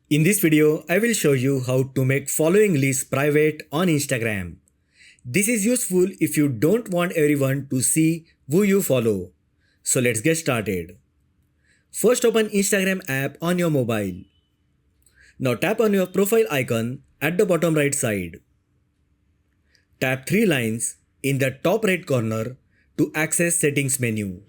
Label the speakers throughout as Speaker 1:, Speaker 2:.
Speaker 1: In this video, I will show you how to make following list private on Instagram. This is useful if you don't want everyone to see who you follow. So let's get started. First open Instagram app on your mobile. Now tap on your profile icon at the bottom right side. Tap three lines in the top right corner to access settings menu.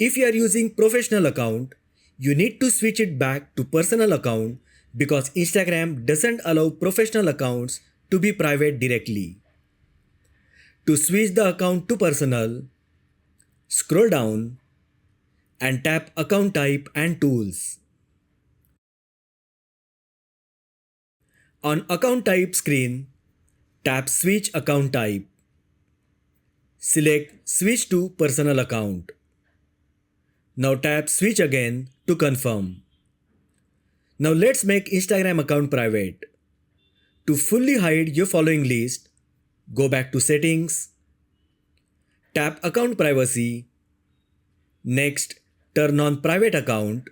Speaker 1: If you are using professional account, you need to switch it back to personal account because Instagram doesn't allow professional accounts to be private directly. To switch the account to personal, scroll down and tap account type and tools. On account type screen, tap switch account type. Select switch to personal account. Now tap switch again to confirm. Now let's make Instagram account private. To fully hide your following list, go back to settings, tap account privacy, next turn on private account.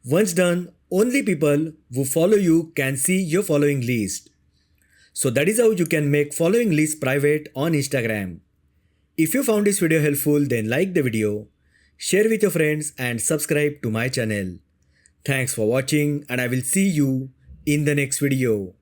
Speaker 1: Once done, only people who follow you can see your following list. So that is how you can make following list private on Instagram. If you found this video helpful, then like the video, share with your friends and subscribe to my channel. Thanks for watching and I will see you in the next video.